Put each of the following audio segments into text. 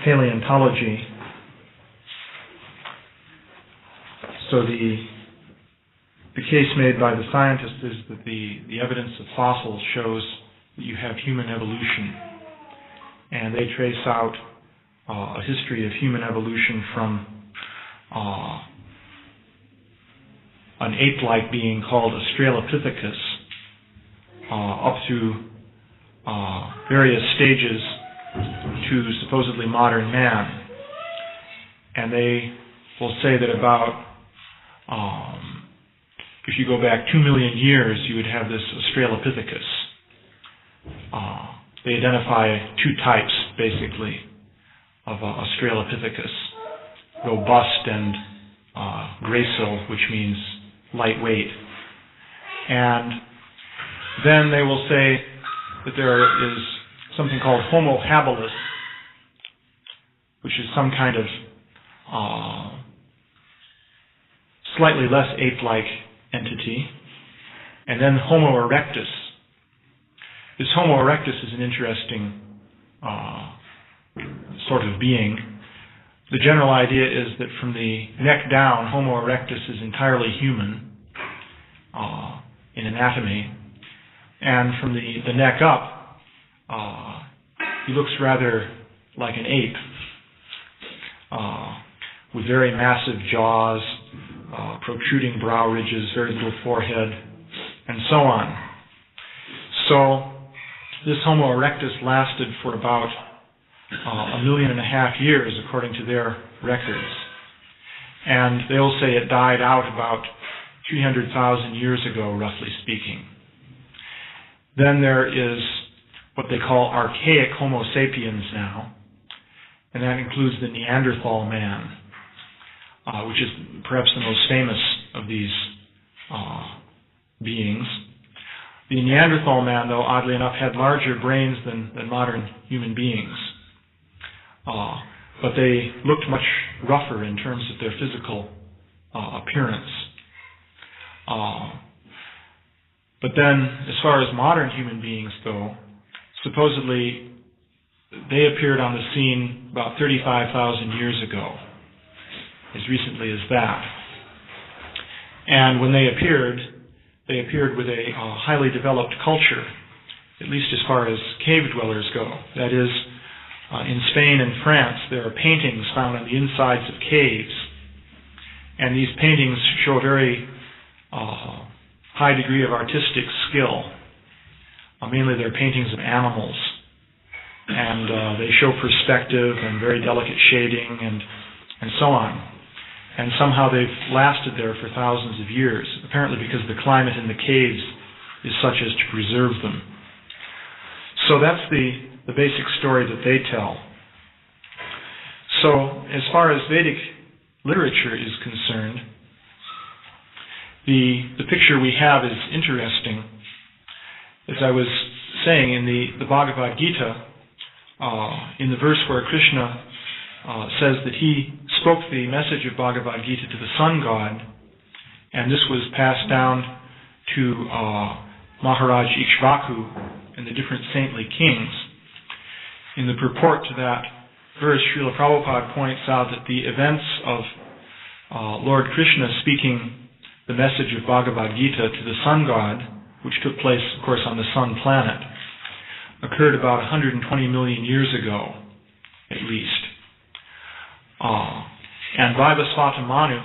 paleontology. So the case made by the scientists is that the evidence of fossils shows that you have human evolution. And they trace out a history of human evolution from an ape-like being called Australopithecus up through various stages to supposedly modern man. And they will say that about, if you go back 2 million years, you would have this Australopithecus. They identify two types, basically, of Australopithecus: robust and gracile, which means lightweight. And then they will say that there is something called Homo habilis, which is some kind of slightly less ape-like entity, and then Homo erectus. This Homo erectus is an interesting sort of being. The general idea is that from the neck down, Homo erectus is entirely human in anatomy, and from the neck up, he looks rather like an ape, with very massive jaws, protruding brow ridges, very little forehead, and so on. So this Homo erectus lasted for about 1.5 million years, according to their records. And they'll say it died out about 300,000 years ago, roughly speaking. Then there is what they call archaic Homo sapiens now, and that includes the Neanderthal man, which is perhaps the most famous of these beings. The Neanderthal man, though, oddly enough, had larger brains than modern human beings. But they looked much rougher in terms of their physical appearance. But then, as far as modern human beings go, supposedly they appeared on the scene about 35,000 years ago, as recently as that. And when they appeared with a highly developed culture, at least as far as cave dwellers go. That is, in Spain and France, there are paintings found on the insides of caves, and these paintings show a very high degree of artistic skill. Mainly they're paintings of animals, and they show perspective and very delicate shading and so on. And somehow they've lasted there for thousands of years, apparently because the climate in the caves is such as to preserve them. So that's the basic story that they tell. So as far as Vedic literature is concerned, the picture we have is interesting. As I was saying, in the Bhagavad Gita, in the verse where Krishna says that he spoke the message of Bhagavad Gita to the sun god, and this was passed down to Maharaj Ikshvaku and the different saintly kings. In the purport to that verse, Śrīla Prabhupāda points out that the events of Lord Krishna speaking the message of Bhagavad Gita to the sun god, which took place, of course, on the sun planet, occurred about 120 million years ago, at least. And Vaivasvata Manu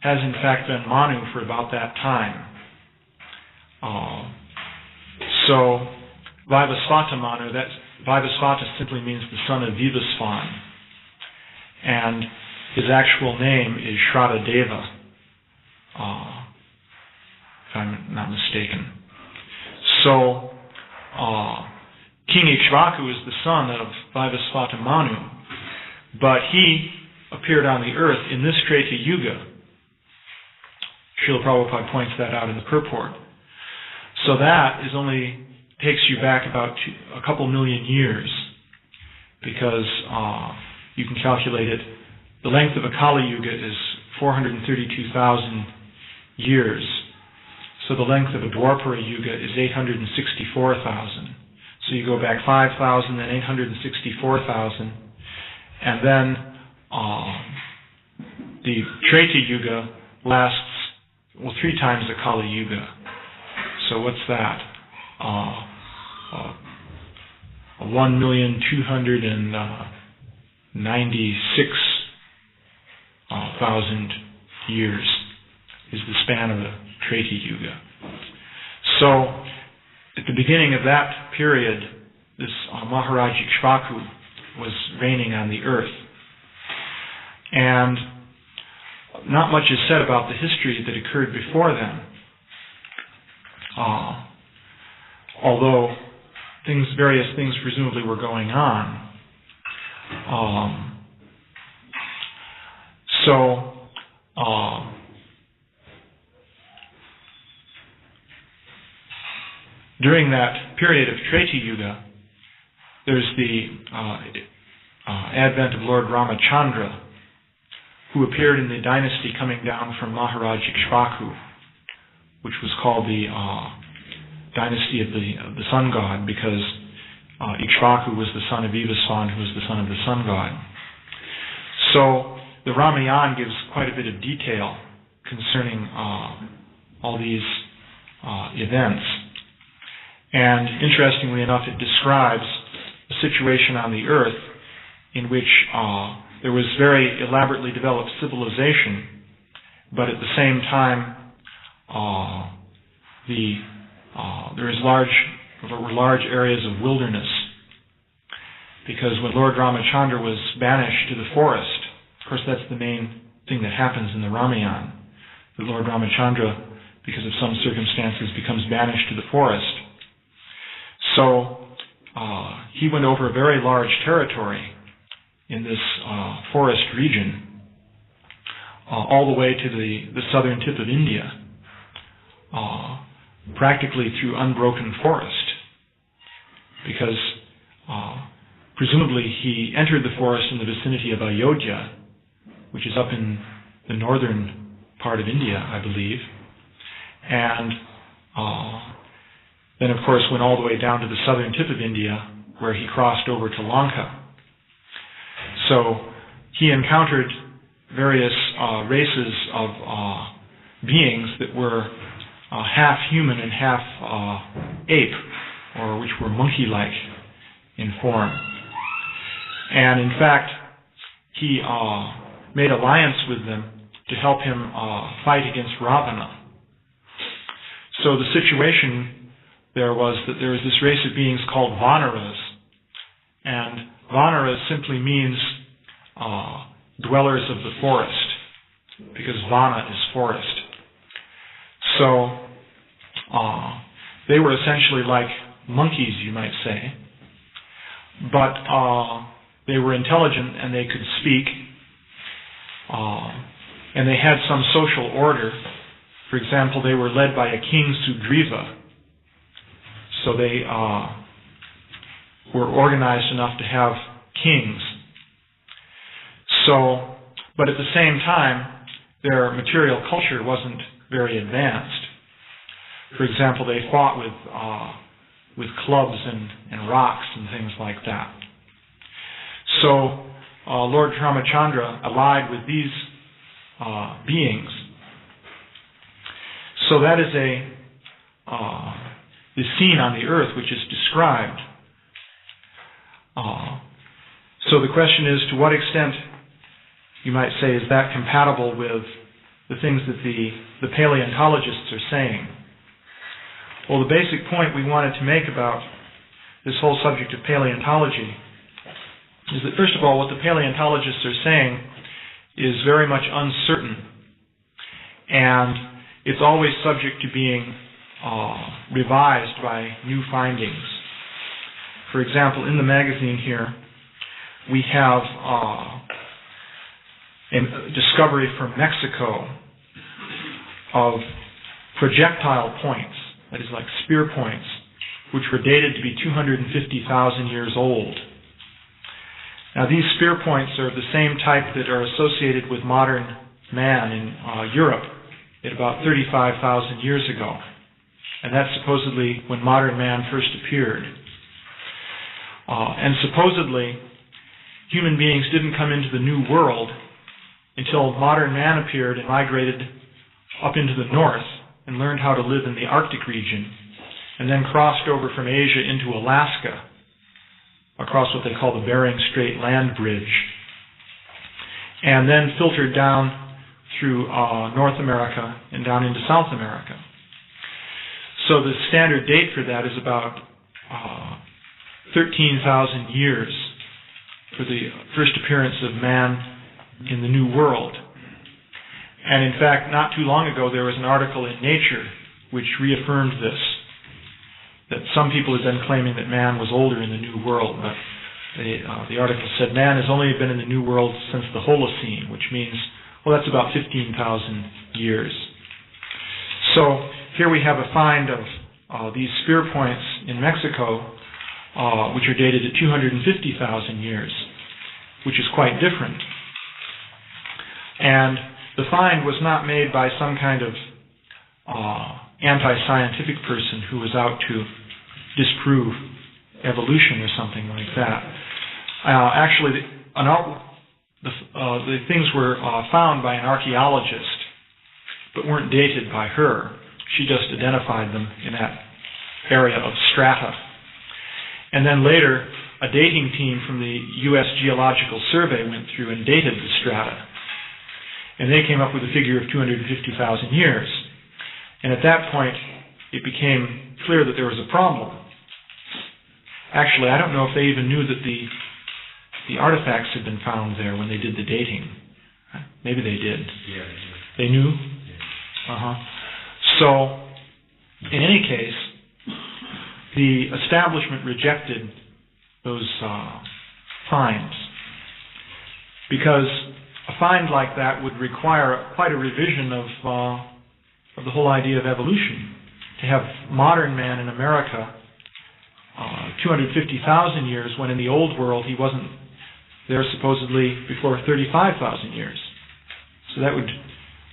has in fact been Manu for about that time. So Vaivasvata Manu, Vaivasvata simply means the son of Vivasvan, and his actual name is Shradadeva, if I'm not mistaken. So King Ikshvaku is the son of Vaivasvata Manu, but he appeared on the earth in this Treta Yuga. Śrīla Prabhupada points that out in the purport. So that takes you back about a couple million years, because you can calculate it. The length of a Kali Yuga is 432,000 years. So the length of a Dwapara Yuga is 864,000. So you go back 5,000 and 864,000, And then the Treta Yuga lasts, 3 times the Kali Yuga. So what's that? 1,296,000 years is the span of the Treta Yuga. So at the beginning of that period, this Maharaj Ikshvaku was reigning on the earth. And not much is said about the history that occurred before then. Although various things presumably were going on. During that period of Treta Yuga, there's the advent of Lord Ramachandra, who appeared in the dynasty coming down from Maharaj Ikshvaku, which was called the dynasty of the sun god, because Ikshvaku was the son of Vivasvan, who was the son of the sun god. So the Ramayana gives quite a bit of detail concerning all these events. And interestingly enough, it describes a situation on the earth in which there was very elaborately developed civilization, but at the same time there were large areas of wilderness, because when Lord Ramachandra was banished to the forest, of course that's the main thing that happens in the Ramayana, that Lord Ramachandra, because of some circumstances, becomes banished to the forest. So he went over a very large territory in this forest region, all the way to the southern tip of India, practically through unbroken forest, because presumably he entered the forest in the vicinity of Ayodhya, which is up in the northern part of India, I believe, and then of course went all the way down to the southern tip of India, where he crossed over to Lanka. So he encountered various races of beings that were half human and half ape, or which were monkey-like in form. And in fact, he made alliance with them to help him fight against Ravana. So the situation there was that there was this race of beings called Vanaras, and Vanaras simply means dwellers of the forest, because Vana is forest. So they were essentially like monkeys, you might say, but they were intelligent and they could speak, and they had some social order. For example, they were led by a king Sudriva, so they were organized enough to have kings. So, but at the same time, their material culture wasn't very advanced. For example, they fought with clubs and rocks and things like that. So Lord Ramachandra allied with these beings. So that is the scene on the earth which is described. So the question is, to what extent, you might say, is that compatible with the things that the paleontologists are saying? Well, the basic point we wanted to make about this whole subject of paleontology is that, first of all, what the paleontologists are saying is very much uncertain, and it's always subject to being revised by new findings. For example, in the magazine here, we have a discovery from Mexico of projectile points, that is like spear points, which were dated to be 250,000 years old. Now these spear points are of the same type that are associated with modern man in Europe at about 35,000 years ago. And that's supposedly when modern man first appeared. And supposedly human beings didn't come into the New World until modern man appeared and migrated up into the north and learned how to live in the Arctic region, and then crossed over from Asia into Alaska, across what they call the Bering Strait land bridge, and then filtered down through North America and down into South America. So the standard date for that is about 13,000 years for the first appearance of man in the New World. And in fact, not too long ago, there was an article in Nature which reaffirmed this, that some people have been claiming that man was older in the New World, but the article said man has only been in the New World since the Holocene, which means, well, that's about 15,000 years. So here we have a find of these spear points in Mexico, which are dated at 250,000 years, which is quite different. And the find was not made by some kind of anti-scientific person who was out to disprove evolution or something like that. Actually, the things were found by an archaeologist, but weren't dated by her. She just identified them in that area of strata. And then later, a dating team from the U.S. Geological Survey went through and dated the strata. And they came up with a figure of 250,000 years. And at that point, it became clear that there was a problem. Actually, I don't know if they even knew that the artifacts had been found there when they did the dating. Maybe they did. Yeah. They knew? Yeah. So, in any case, the establishment rejected those finds, because a find like that would require quite a revision of the whole idea of evolution. To have modern man in America 250,000 years, when in the old world he wasn't there supposedly before 35,000 years. So that would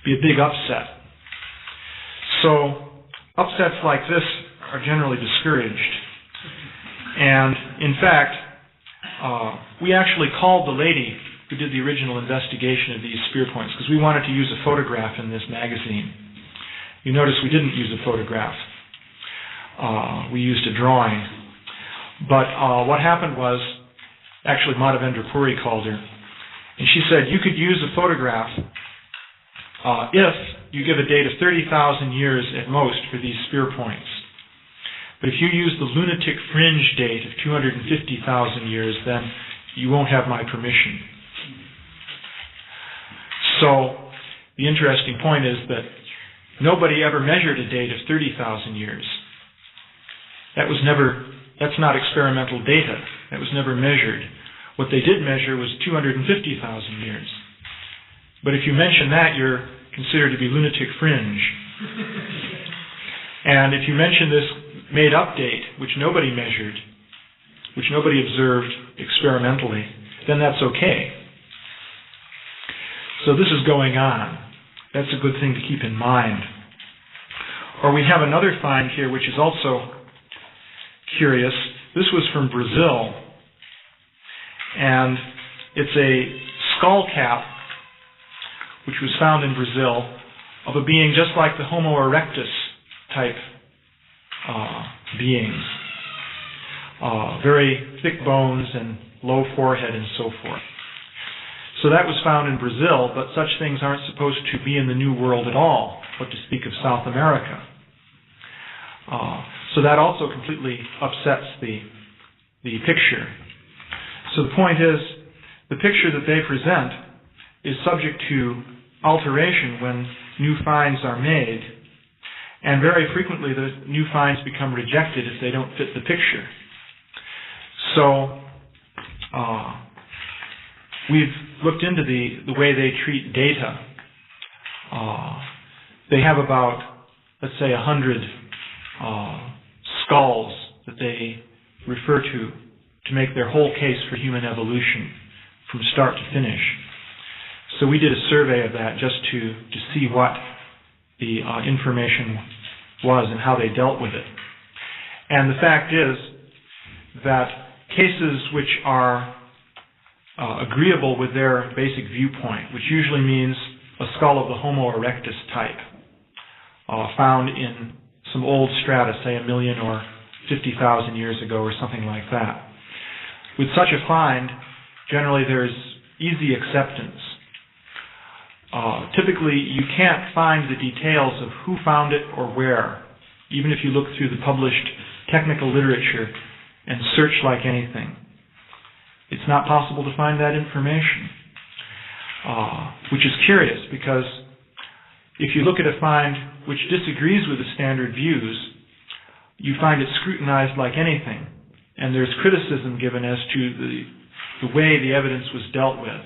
be a big upset. So upsets like this are generally discouraged. And in fact, we actually called the lady who did the original investigation of these spear points, because we wanted to use a photograph in this magazine. You notice we didn't use a photograph. We used a drawing. But what happened was, actually Madhavendra Puri called her, and she said, you could use a photograph if you give a date of 30,000 years at most for these spear points. But if you use the lunatic fringe date of 250,000 years, then you won't have my permission. So the interesting point is that nobody ever measured a date of 30,000 years. That's not experimental data. That was never measured. What they did measure was 250,000 years. But if you mention that, you're considered to be lunatic fringe. And if you mention this made-up date, which nobody measured, which nobody observed experimentally, then that's okay. So this is going on. That's a good thing to keep in mind. Or we have another find here, which is also curious. This was from Brazil, and it's a skull cap which was found in Brazil of a being just like the Homo erectus type beings. Very thick bones and low forehead and so forth. So that was found in Brazil, but such things aren't supposed to be in the New World at all, what to speak of South America. So that also completely upsets the picture. So the point is, the picture that they present is subject to alteration when new finds are made, and very frequently the new finds become rejected if they don't fit the picture. So we've looked into the way they treat data. They have about, let's say, 100 skulls that they refer to make their whole case for human evolution from start to finish. So we did a survey of that just to see what the information was and how they dealt with it. And the fact is that cases which are agreeable with their basic viewpoint, which usually means a skull of the Homo erectus type, found in some old strata, say 1 million or 50,000 years ago or something like that. With such a find, generally there's easy acceptance. Typically, you can't find the details of who found it or where, even if you look through the published technical literature and search like anything. It's not possible to find that information, which is curious, because if you look at a find which disagrees with the standard views, you find it scrutinized like anything, and there's criticism given as to the way the evidence was dealt with.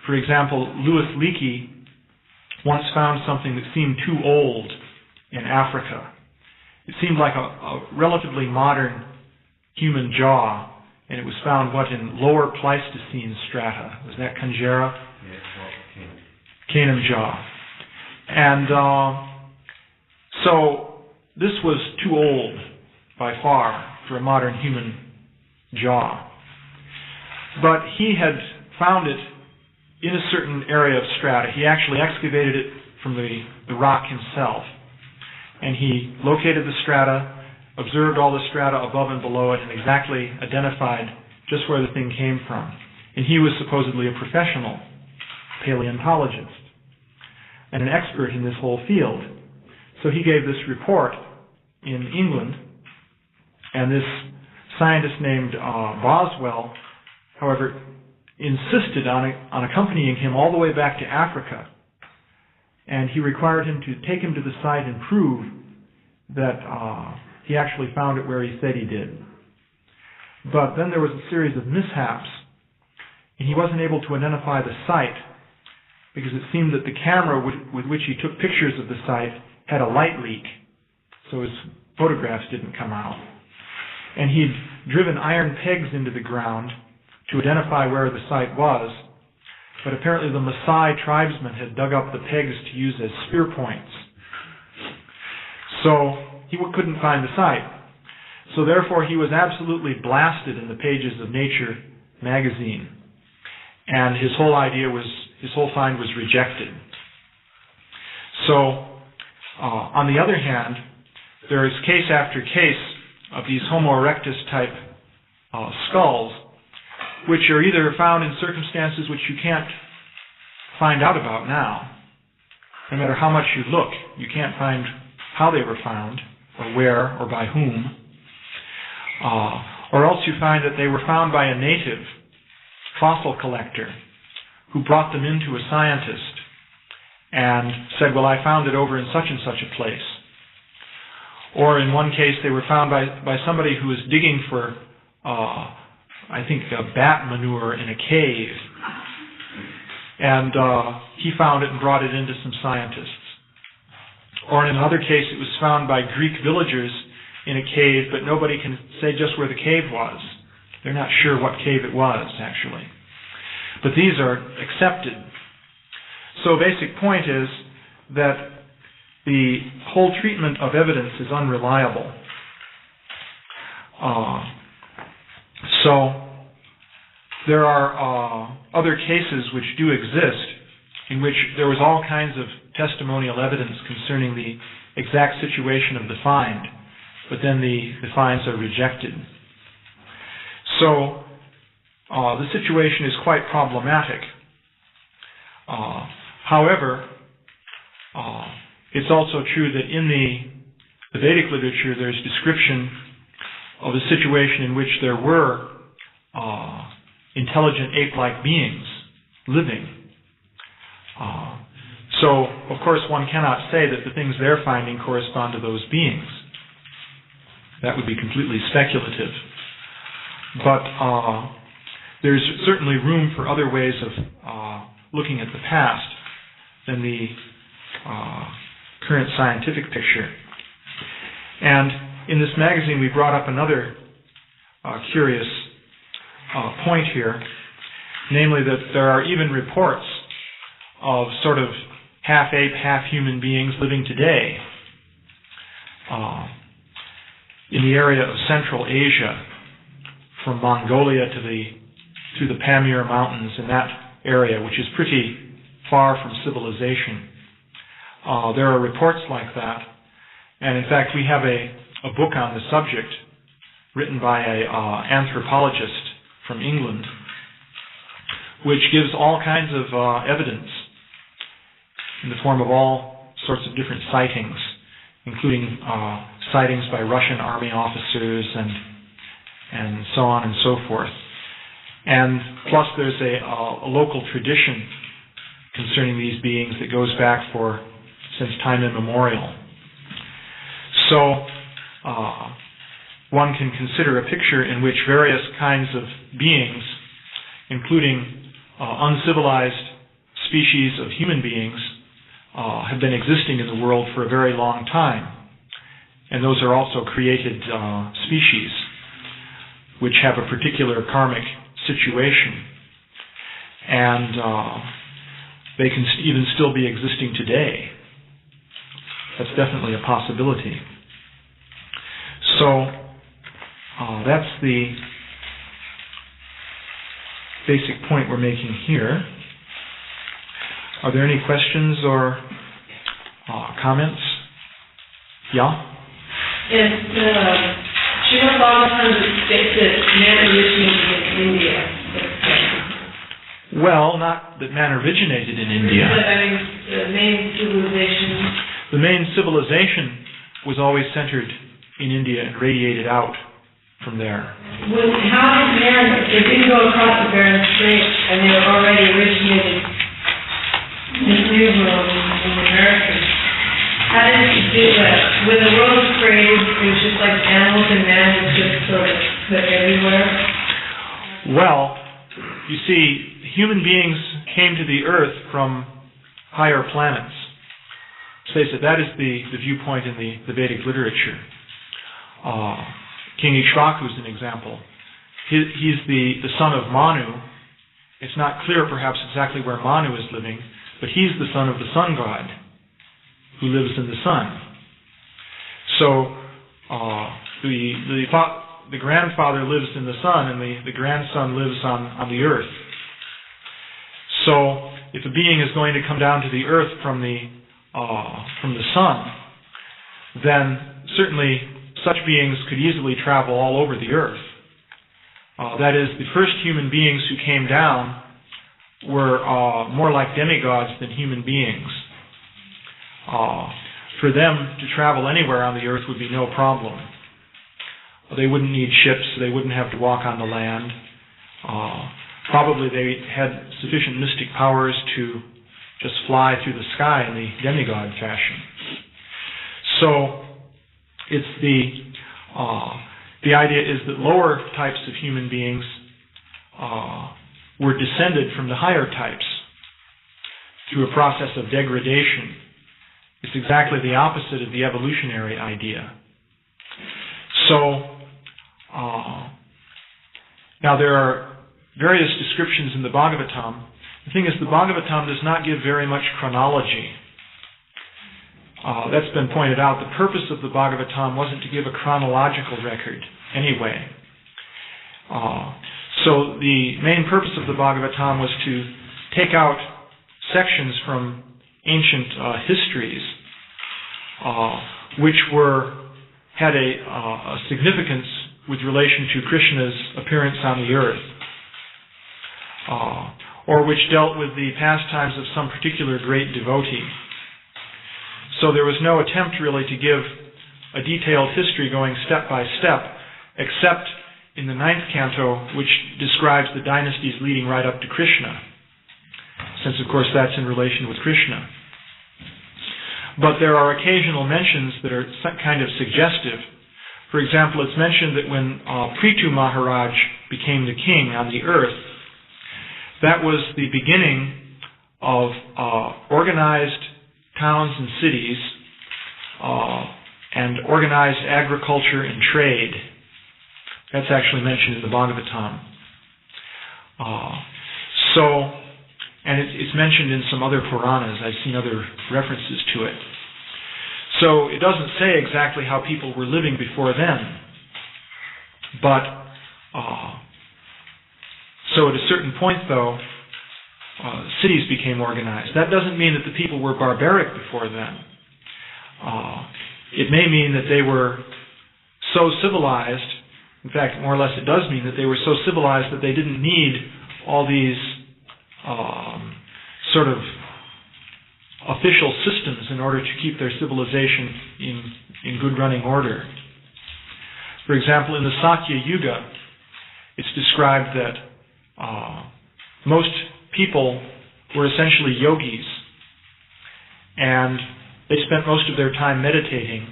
For example, Louis Leakey once found something that seemed too old in Africa. It seemed like a relatively modern human jaw, and it was found, in lower Pleistocene strata. Was that Conjera? Yeah, Canaan jaw. And so this was too old by far for a modern human jaw. But he had found it in a certain area of strata. He actually excavated it from the rock himself. And he located the strata, observed all the strata above and below it, and exactly identified just where the thing came from. And he was supposedly a professional paleontologist and an expert in this whole field. So he gave this report in England, and this scientist named Boswell, however, insisted on accompanying him all the way back to Africa, and he required him to take him to the site and prove that he actually found it where he said he did. But then there was a series of mishaps, and he wasn't able to identify the site because it seemed that the camera with which he took pictures of the site had a light leak, so his photographs didn't come out. And he'd driven iron pegs into the ground to identify where the site was, but apparently the Maasai tribesmen had dug up the pegs to use as spear points. So he couldn't find the site. So therefore he was absolutely blasted in the pages of Nature magazine. And his whole find was rejected. So, on the other hand, there is case after case of these Homo erectus type skulls, which are either found in circumstances which you can't find out about now. No matter how much you look, you can't find how they were found, or where, or by whom. Or else you find that they were found by a native fossil collector who brought them into a scientist and said, well, I found it over in such and such a place. Or in one case, they were found by somebody who was digging for, I think, bat manure in a cave. And he found it and brought it into some scientists. Or in another case, it was found by Greek villagers in a cave, but nobody can say just where the cave was. They're not sure what cave it was, actually. But these are accepted. So basic point is that the whole treatment of evidence is unreliable. So there are other cases which do exist in which there was all kinds of testimonial evidence concerning the exact situation of the find, but then the finds are rejected. So the situation is quite problematic. However, it's also true that in the Vedic literature there's description of a situation in which there were intelligent ape-like beings living. So, of course, one cannot say that the things they're finding correspond to those beings. That would be completely speculative. But there's certainly room for other ways of looking at the past than the current scientific picture. And in this magazine we brought up another curious point here, namely that there are even reports of sort of half ape, half human beings living today in the area of Central Asia, from Mongolia to the through the Pamir Mountains in that area, which is pretty far from civilization. There are reports like that. And in fact, we have a book on the subject written by an anthropologist from England, which gives all kinds of evidence in the form of all sorts of different sightings, including sightings by Russian army officers and so on and so forth. And plus there's a local tradition concerning these beings that goes back since time immemorial. So one can consider a picture in which various kinds of beings, including uncivilized species of human beings, have been existing in the world for a very long time. And those are also created species which have a particular karmic situation. And they can even still be existing today. That's definitely a possibility. So that's the basic point we're making here. Are there any questions or comments? Yeah? Yes, Śrīla Prabhupada states that man originated in India. Well, not that man originated in India. The main civilization. The main civilization was always centered in India and radiated out from there. How did man, they didn't go across the Bering Strait and they were already originated in the New World in America? How did he do that? When the world was created, it was just like animals and man was just sort of put everywhere? Well, you see, human beings came to the earth from higher planets. Let's face it, that is the viewpoint in the Vedic literature. King Ikshvaku is an example. He's the son of Manu. It's not clear perhaps exactly where Manu is living, but he's the son of the sun god who lives in the sun. So the grandfather lives in the sun and the grandson lives on the earth. So if a being is going to come down to the earth from the sun, then certainly such beings could easily travel all over the earth. That is, the first human beings who came down were more like demigods than human beings. For them to travel anywhere on the earth would be no problem. They wouldn't need ships, they wouldn't have to walk on the land. Probably they had sufficient mystic powers to just fly through the sky in the demigod fashion. So it's the idea is that lower types of human beings were descended from the higher types through a process of degradation. It's exactly the opposite of the evolutionary idea. So now there are various descriptions in the Bhagavatam. The thing is, the Bhagavatam does not give very much chronology. That's been pointed out. The purpose of the Bhagavatam wasn't to give a chronological record anyway. So the main purpose of the Bhagavatam was to take out sections from ancient histories which had a significance with relation to Krishna's appearance on the earth, or which dealt with the pastimes of some particular great devotee. So there was no attempt really to give a detailed history going step by step, except in the 9th canto, which describes the dynasties leading right up to Krishna, since of course that's in relation with Krishna. But there are occasional mentions that are kind of suggestive. For example, it's mentioned that when Prithu Maharaj became the king on the earth, that was the beginning of organized towns and cities and organized agriculture and trade. That's actually mentioned in the Bhagavatam. And it's mentioned in some other Puranas. I've seen other references to it. So it doesn't say exactly how people were living before then. But So at a certain point, though, cities became organized. That doesn't mean that the people were barbaric before then. It may mean that they were so civilized, in fact, more or less it does mean that they were so civilized that they didn't need all these sort of official systems in order to keep their civilization in good running order. For example, in the Sakya Yuga, it's described that most people were essentially yogis, and they spent most of their time meditating,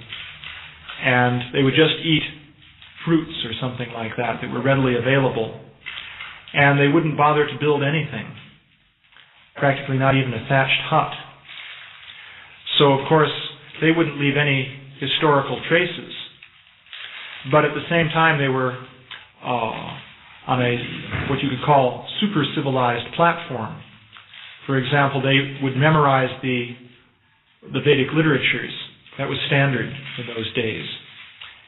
and they would just eat fruits or something like that were readily available, and they wouldn't bother to build anything, practically not even a thatched hut. So, of course, they wouldn't leave any historical traces, but at the same time they were on a what you could call super civilized platform. For example, they would memorize the Vedic literatures. That was standard in those days.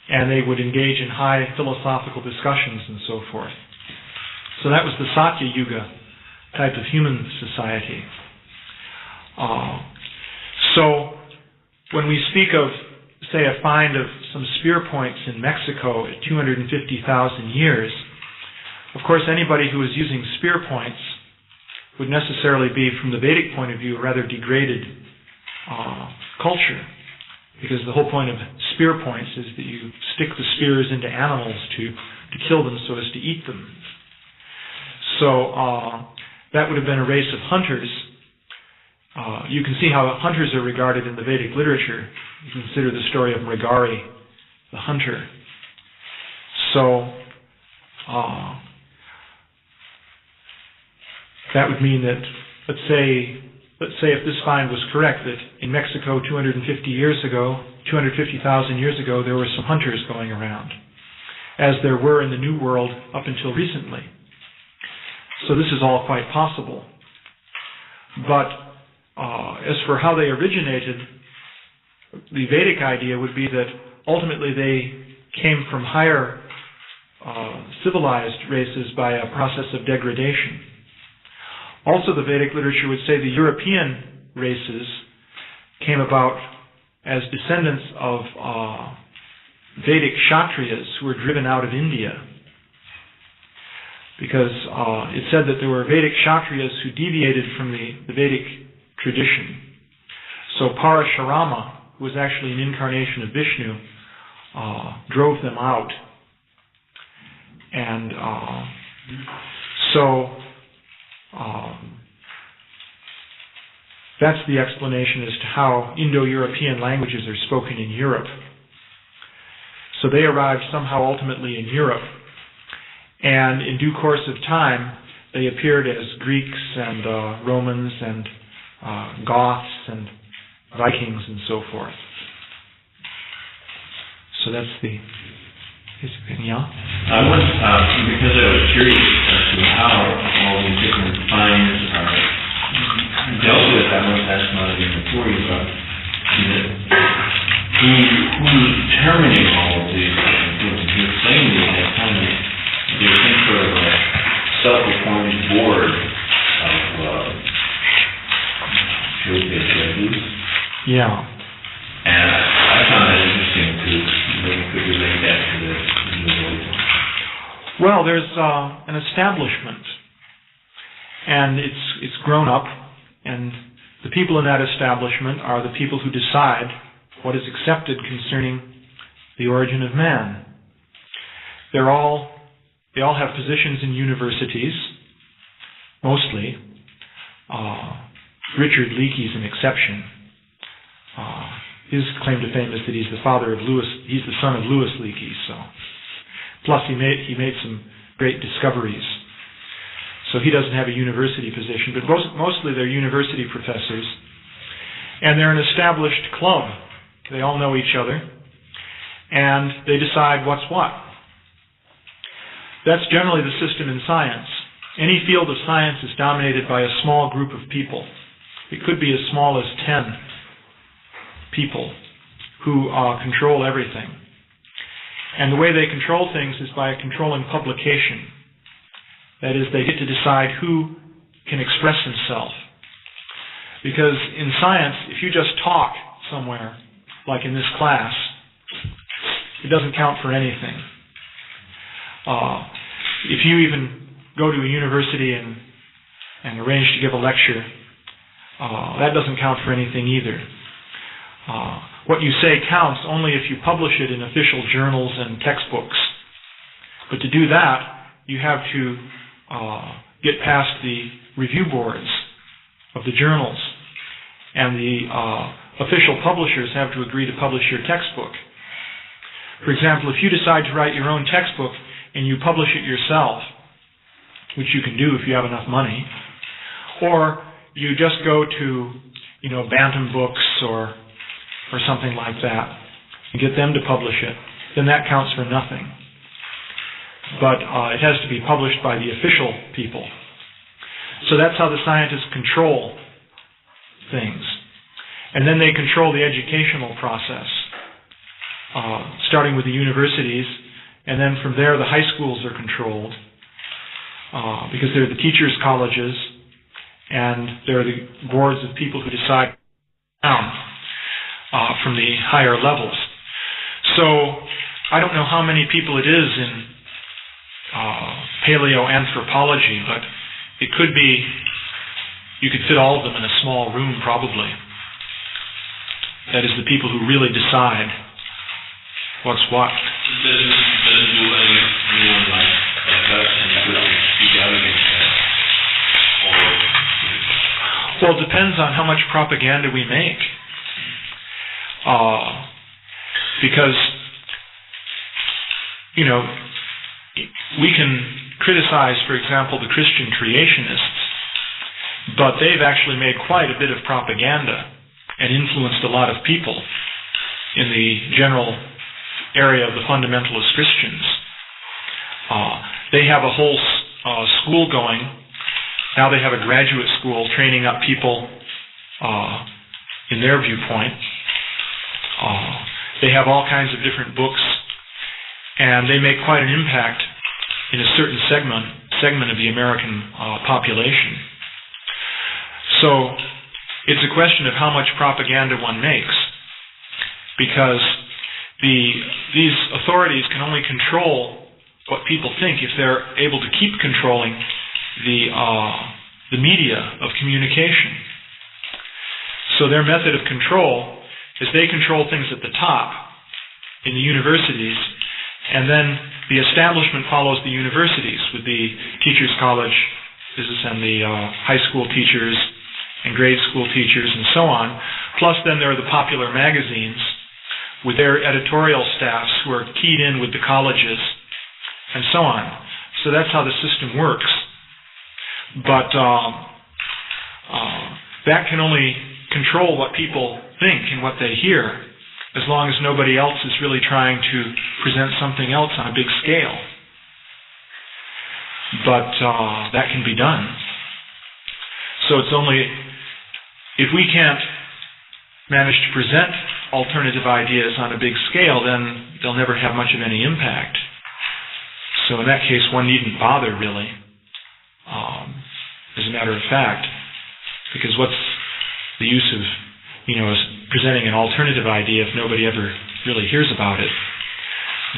And they would engage in high philosophical discussions and so forth. So that was the Sakya Yuga type of human society. So when we speak of, say, a find of some spear points in Mexico at 250,000 years, of course anybody who is using spear points would necessarily be, from the Vedic point of view, a rather degraded culture, because the whole point of spear points is that you stick the spears into animals to kill them so as to eat them. So that would have been a race of hunters. You can see how hunters are regarded in the Vedic literature. You consider the story of Mrigari, the hunter. So that would mean that, let's say if this find was correct, that in Mexico 250,000 years ago, there were some hunters going around, as there were in the New World up until recently. So this is all quite possible. But as for how they originated, the Vedic idea would be that ultimately they came from higher civilized races by a process of degradation. Also, the Vedic literature would say the European races came about as descendants of Vedic Kshatriyas who were driven out of India. Because it said that there were Vedic Kshatriyas who deviated from the Vedic tradition. So Parashurama, who was actually an incarnation of Vishnu, drove them out. And that's the explanation as to how Indo-European languages are spoken in Europe. So they arrived somehow ultimately in Europe, and in due course of time they appeared as Greeks and Romans and Goths and Vikings and so forth. So that's the... Yeah? I was, because I was curious as to how all these different finds are dealt with, I was asked not even before you, but who's determining all of these different things? You explained to me that kind of, there's some sort of a self-appointed board of judges. Yeah. And I found that interesting too. Maybe you could relate that to the Well, there's an establishment, and it's grown up, and the people in that establishment are the people who decide what is accepted concerning the origin of man. They all have positions in universities, mostly. Richard Leakey's an exception. His claim to fame is that he's the son of Louis Leakey, so. Plus he made some great discoveries. So he doesn't have a university position, but mostly they're university professors. And they're an established club. They all know each other. And they decide what's what. That's generally the system in science. Any field of science is dominated by a small group of people. It could be as small as 10 people who control everything. And the way they control things is by controlling publication. That is, they get to decide who can express himself. Because in science, if you just talk somewhere, like in this class, it doesn't count for anything. If you even go to a university and arrange to give a lecture, that doesn't count for anything either. What you say counts only if you publish it in official journals and textbooks. But to do that, you have to get past the review boards of the journals, and the official publishers have to agree to publish your textbook. For example, if you decide to write your own textbook and you publish it yourself, which you can do if you have enough money, or you just go to, Bantam Books or something like that and get them to publish it, then that counts for nothing. But it has to be published by the official people. So that's how the scientists control things. And then they control the educational process, starting with the universities, and then from there the high schools are controlled, because they're the teachers' colleges, and they're the boards of people who decide down from the higher levels. So I don't know how many people it is in paleoanthropology, but it could be, you could fit all of them in a small room probably. That is, the people who really decide what's what. Doesn't do anyone like us and speak out against that? Well, it depends on how much propaganda we make. Because, we can criticize, for example, the Christian creationists, but they've actually made quite a bit of propaganda and influenced a lot of people in the general area of the fundamentalist Christians. They have a whole school going. Now they have a graduate school training up people in their viewpoint. They have all kinds of different books, and they make quite an impact in a certain segment of the American population. So it's a question of how much propaganda one makes, because these authorities can only control what people think if they're able to keep controlling the media of communication. So their method of control is they control things at the top in the universities, and then the establishment follows the universities with the teachers' college and the high school teachers and grade school teachers and so on. Plus then there are the popular magazines with their editorial staffs who are keyed in with the colleges and so on. So that's how the system works. But that can only control what people think and what they hear, as long as nobody else is really trying to present something else on a big scale. But that can be done. So it's only, if we can't manage to present alternative ideas on a big scale, then they'll never have much of any impact. So in that case, one needn't bother really, as a matter of fact, because what's the use of presenting an alternative idea if nobody ever really hears about it?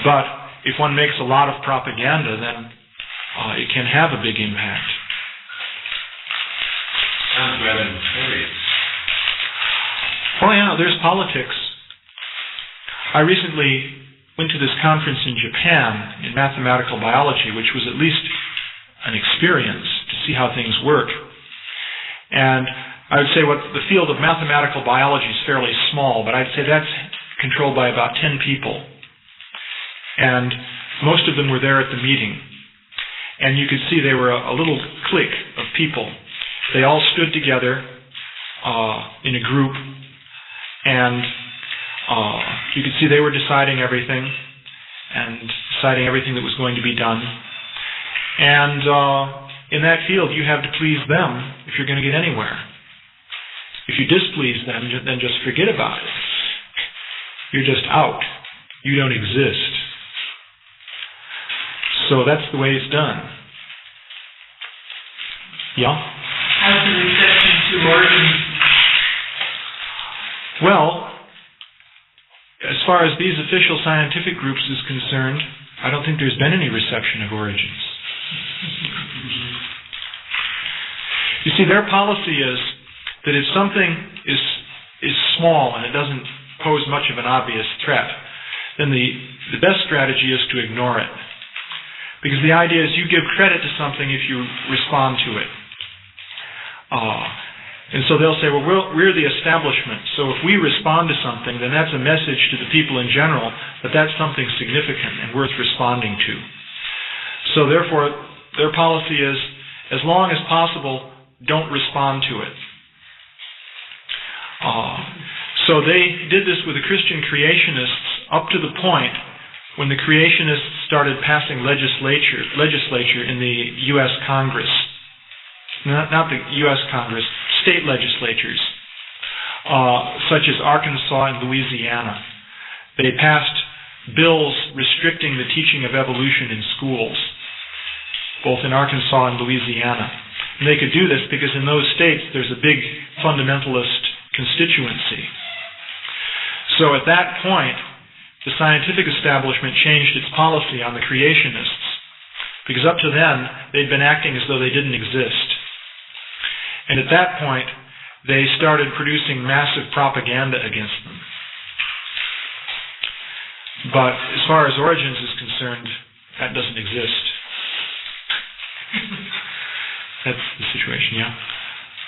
But if one makes a lot of propaganda, then it can have a big impact. Sounds rather nefarious. Oh yeah, there's politics. I recently went to this conference in Japan in mathematical biology, which was at least an experience to see how things work. And I would say the field of mathematical biology is fairly small, but I'd say that's controlled by about 10 people. And most of them were there at the meeting. And you could see they were a little clique of people. They all stood together in a group, and you could see they were deciding everything that was going to be done. And in that field, you have to please them if you're going to get anywhere. If you displease them, then just forget about it. You're just out. You don't exist. So that's the way it's done. Yeah? How's the reception to origins? Well, as far as these official scientific groups is concerned, I don't think there's been any reception of origins. You see, their policy is that if something is small and it doesn't pose much of an obvious threat, then the best strategy is to ignore it. Because the idea is you give credit to something if you respond to it. And so they'll say, well, we're the establishment, so if we respond to something, then that's a message to the people in general that that's something significant and worth responding to. So therefore, their policy is, as long as possible, don't respond to it. So they did this with the Christian creationists up to the point when the creationists started passing legislature in the U.S. Congress. Not the U.S. Congress, state legislatures, such as Arkansas and Louisiana. They passed bills restricting the teaching of evolution in schools, both in Arkansas and Louisiana. And they could do this because in those states there's a big fundamentalist constituency. So at that point, the scientific establishment changed its policy on the creationists, because up to then they'd been acting as though they didn't exist. And at that point, they started producing massive propaganda against them. But as far as origins is concerned, that doesn't exist. That's the situation, yeah?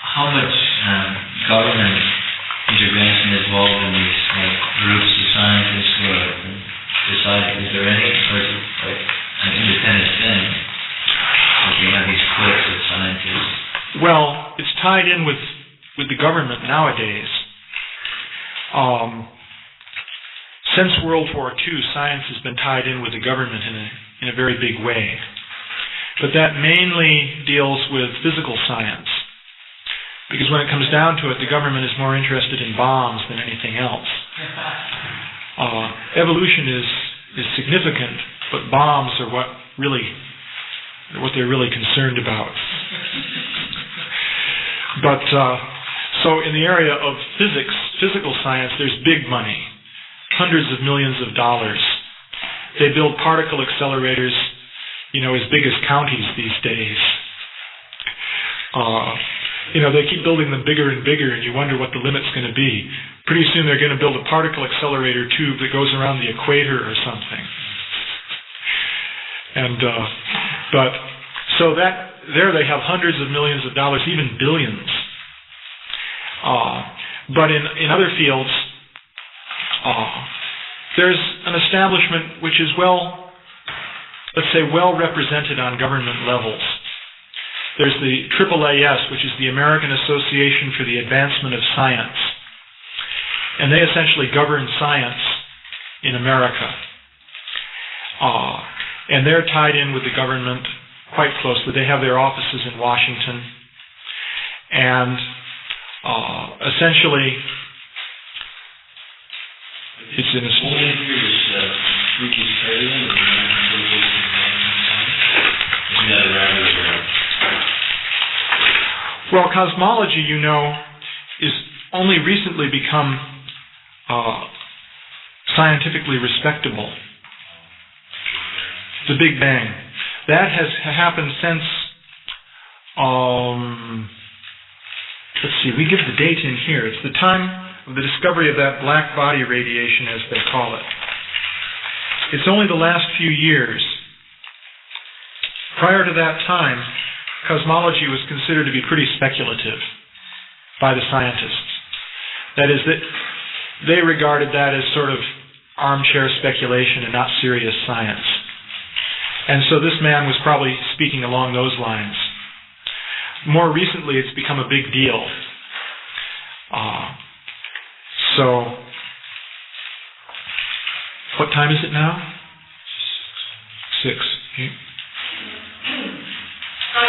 How much government intervention is involved in these groups of scientists who are deciding, is there any sort of an independent thing? Like you have these cliques of scientists. Well, it's tied in with the government nowadays. Since World War II, science has been tied in with the government in a very big way. But that mainly deals with physical science. Because when it comes down to it, the government is more interested in bombs than anything else. Evolution is significant, but bombs are what they're really concerned about. But so in the area of physical science, there's big money, hundreds of millions of dollars. They build particle accelerators, as big as counties these days. They keep building them bigger and bigger, and you wonder what the limit's going to be. Pretty soon they're going to build a particle accelerator tube that goes around the equator or something. And but so that there they have hundreds of millions of dollars, even billions. But in other fields, there's an establishment which is well represented on government levels. There's the AAAS, which is the American Association for the Advancement of Science. And they essentially govern science in America. And they're tied in with the government quite closely. They have their offices in Washington. And essentially, it's in a... Well, cosmology, is only recently become scientifically respectable. The Big Bang. That has happened since, let's see, we give the date in here. It's the time of the discovery of that black body radiation, as they call it. It's only the last few years. Prior to that time, cosmology was considered to be pretty speculative by the scientists. That is, that they regarded that as sort of armchair speculation and not serious science. And so this man was probably speaking along those lines. More recently, it's become a big deal. So, what time is it now? 6.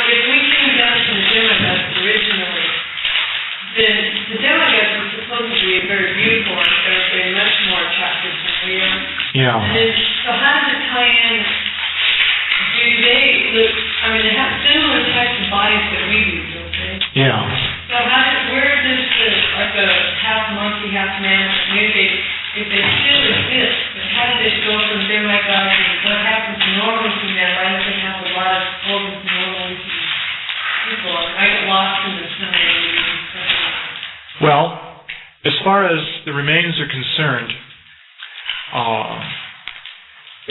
If we came down to the demigods originally, then the demigods were supposed to be very beautiful and they're much more attractive than we are. Yeah. And then, so how does it tie in? Do they look, they have similar types of bodies that we do, Yeah. So where does like a half monkey, half man communicate? If they still exist, but how did it go from them like us, and what happens normally to them? Why does it have a lot of organs normally to people? I get lost in the scenario. Well, as far as the remains are concerned,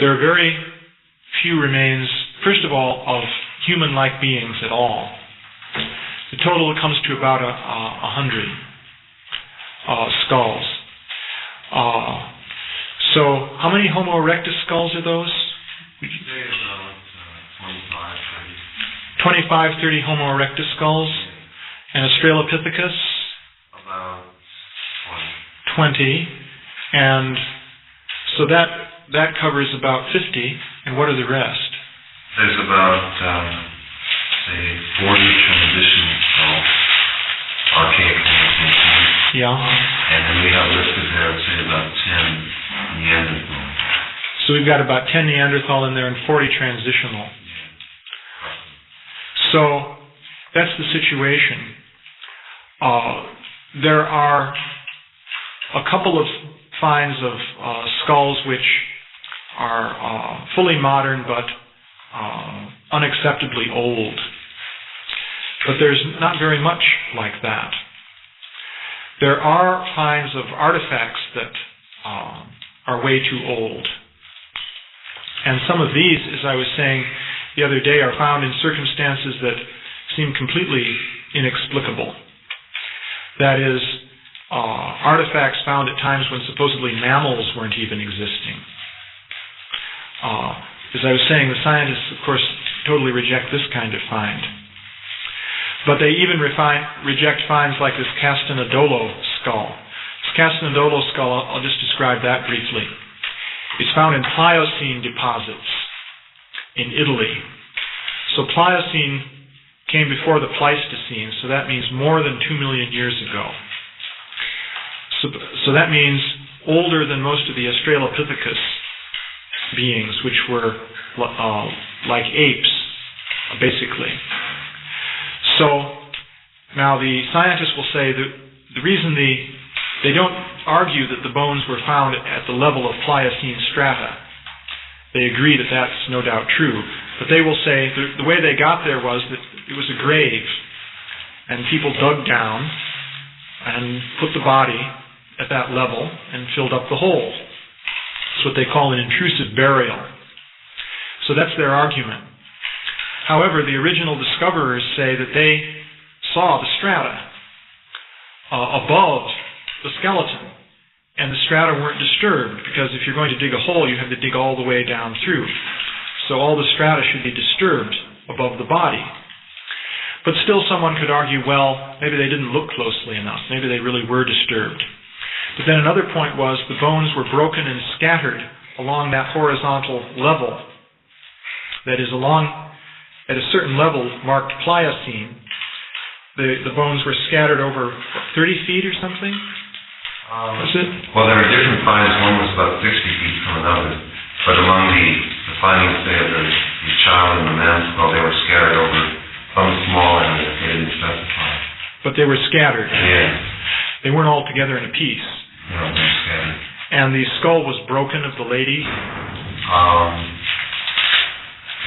there are very few remains, first of all, of human-like beings at all. The total comes to about 100 skulls. So, how many Homo erectus skulls are those? 25, 30 Homo erectus skulls. And Australopithecus? About 20. And so that covers about 50. And what are the rest? There's about, say, 40 transitional skulls, archaic Homo. Yeah. And then we have listed there, I'd say, about 10 Neanderthal. So we've got about 10 Neanderthal in there and 40 transitional. So that's the situation. There are a couple of finds of skulls which are fully modern but unacceptably old. But there's not very much like that. There are finds of artifacts that are way too old. And some of these, as I was saying the other day, are found in circumstances that seem completely inexplicable. That is, artifacts found at times when supposedly mammals weren't even existing. As I was saying, the scientists, of course, totally reject this kind of find. But they even reject finds like this Castanedolo skull. This Castanedolo skull, I'll just describe that briefly. It's found in Pliocene deposits in Italy. So Pliocene came before the Pleistocene, so that means more than 2 million years ago. So that means older than most of the Australopithecus beings, which were like apes, basically. So now the scientists will say that the reason they don't argue that the bones were found at the level of Pliocene strata. They agree that that's no doubt true. But they will say the way they got there was that it was a grave, and people dug down and put the body at that level and filled up the hole. It's what they call an intrusive burial. So that's their argument. However, the original discoverers say that they saw the strata above the skeleton, and the strata weren't disturbed, because if you're going to dig a hole, you have to dig all the way down through. So all the strata should be disturbed above the body. But still someone could argue, well, maybe they didn't look closely enough. Maybe they really were disturbed. But then another point was the bones were broken and scattered along that horizontal level. That is, at a certain level marked Pliocene, the bones were scattered over 30 feet or something? Was it? Well, there are different finds. One was about 60 feet from another. But among the findings there, the child and the man skull, they were scattered over some small area that they didn't specify. But they were scattered. Yes. They weren't all together in a piece. No, they were scattered. And the skull was broken of the lady?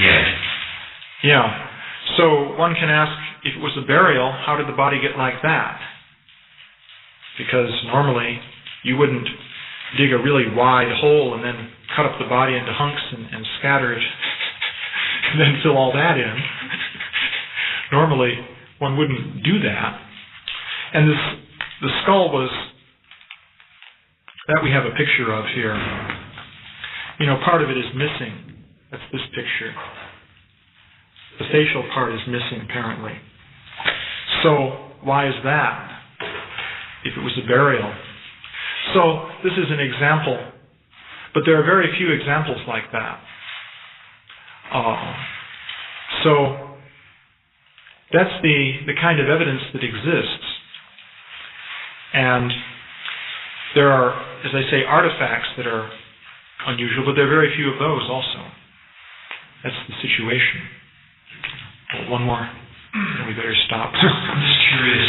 Yes. Yeah. So one can ask, if it was a burial, how did the body get like that? Because normally you wouldn't dig a really wide hole and then cut up the body into hunks and scatter it and then fill all that in. Normally one wouldn't do that. And the skull was, that we have a picture of here. You know, part of it is missing. That's this picture. The facial part is missing, apparently. So why is that? If it was a burial. So this is an example, but there are very few examples like that. So that's the kind of evidence that exists. And there are, as I say, artifacts that are unusual, but there are very few of those also. That's the situation. One more. we better stop. I'm just curious.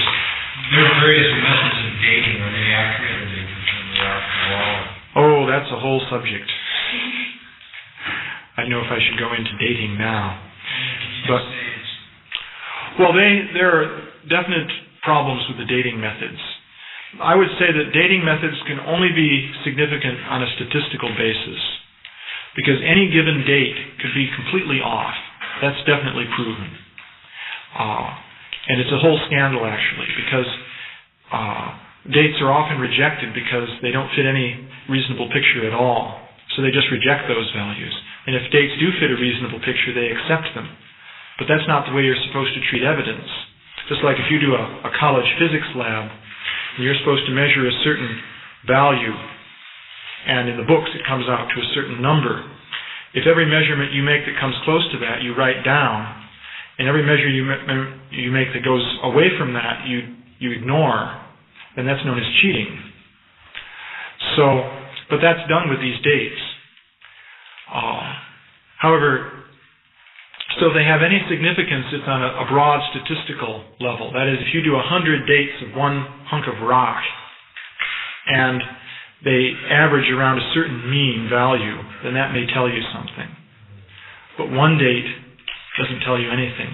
There are various methods of dating. Are they accurate or they confirm they are for all? Oh, that's a whole subject. I don't know if I should go into dating now. But, well, there are definite problems with the dating methods. I would say that dating methods can only be significant on a statistical basis, because any given date could be completely off. That's definitely proven. And it's a whole scandal, actually, because dates are often rejected because they don't fit any reasonable picture at all. So they just reject those values. And if dates do fit a reasonable picture, they accept them. But that's not the way you're supposed to treat evidence. Just like if you do a college physics lab, and you're supposed to measure a certain value, and in the books it comes out to a certain number. If every measurement you make that comes close to that you write down, and every measure you make that goes away from that you ignore, then that's known as cheating. But that's done with these dates. However, so if they have any significance, it's on a broad statistical level. That is, if you do 100 dates of one hunk of rock, and they average around a certain mean value, then that may tell you something. But one date doesn't tell you anything.